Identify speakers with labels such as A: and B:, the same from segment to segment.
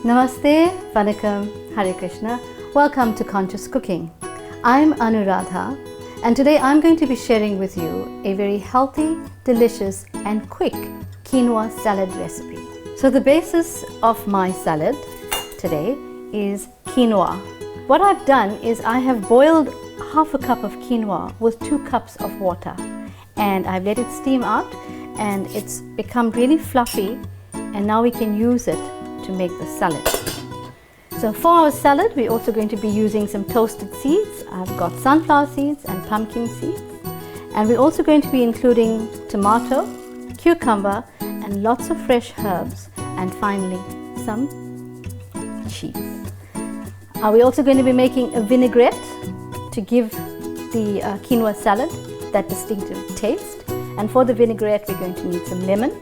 A: Namaste, Vanakkam, Hare Krishna. Welcome to Conscious Cooking. I'm Anuradha, and today I'm going to be sharing with you a very healthy, delicious and quick quinoa salad recipe. So the basis of my salad today is quinoa. What I've done is I have boiled half a cup of quinoa with 2 cups of water, and I've let it steam out and it's become really fluffy, and now we can use it to make the salad. So for our salad, we're also going to be using some toasted seeds. I've got sunflower seeds and pumpkin seeds, and we're also going to be including tomato, cucumber and lots of fresh herbs, and finally some cheese. We're also going to be making a vinaigrette to give the quinoa salad that distinctive taste, and for the vinaigrette we're going to need some lemon,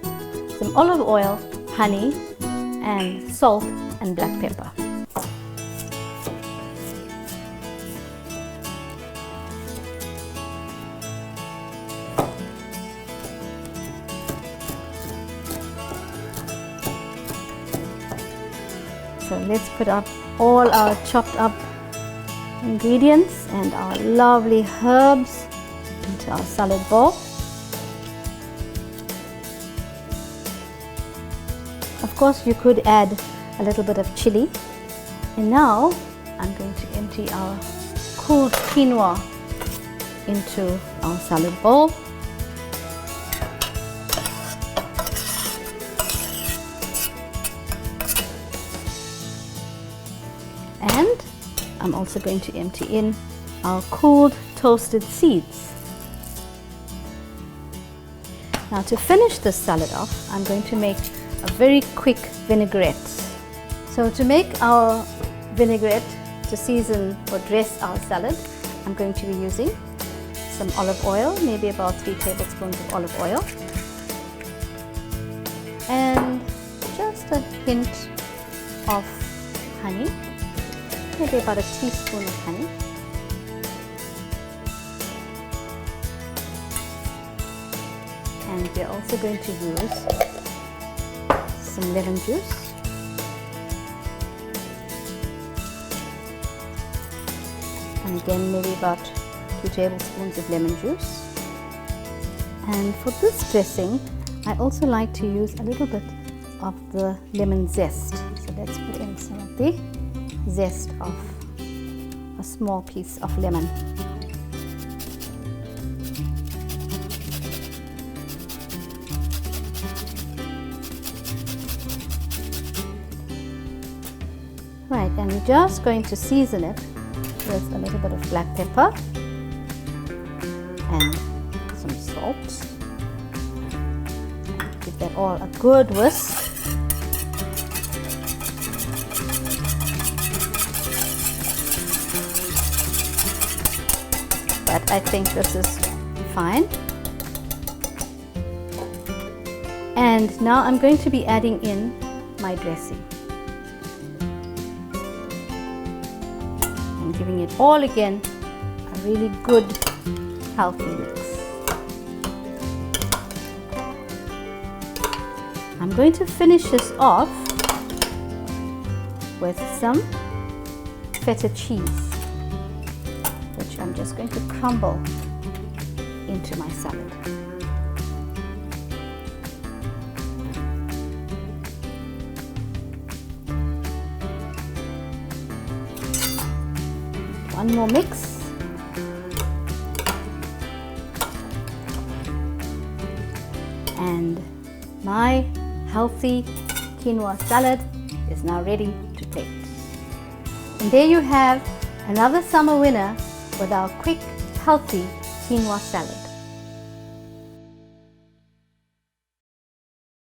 A: some olive oil, honey and salt and black pepper. So let's put up all our chopped up ingredients and our lovely herbs into our salad bowl. Of course, you could add a little bit of chili. And now I'm going to empty our cooled quinoa into our salad bowl. And I'm also going to empty in our cooled toasted seeds. Now to finish this salad off, I'm going to make a very quick vinaigrette. So to make our vinaigrette to season or dress our salad, I'm going to be using some olive oil, maybe about 3 tablespoons of olive oil, and just a hint of honey, maybe about a teaspoon of honey, and we're also going to use some lemon juice, and again maybe about 2 tablespoons of lemon juice. And for this dressing I also like to use a little bit of the lemon zest. So let's put in some of the zest of a small piece of lemon. Right, and we're just going to season it with a little bit of black pepper and some salt. Give that all a good whisk. But I think this is fine. And now I'm going to be adding in my dressing. Giving it all again a really good healthy mix. I'm going to finish this off with some feta cheese, which I'm just going to crumble into my salad. One more mix, and my healthy quinoa salad is now ready to plate. And there you have another summer winner with our quick, healthy quinoa salad.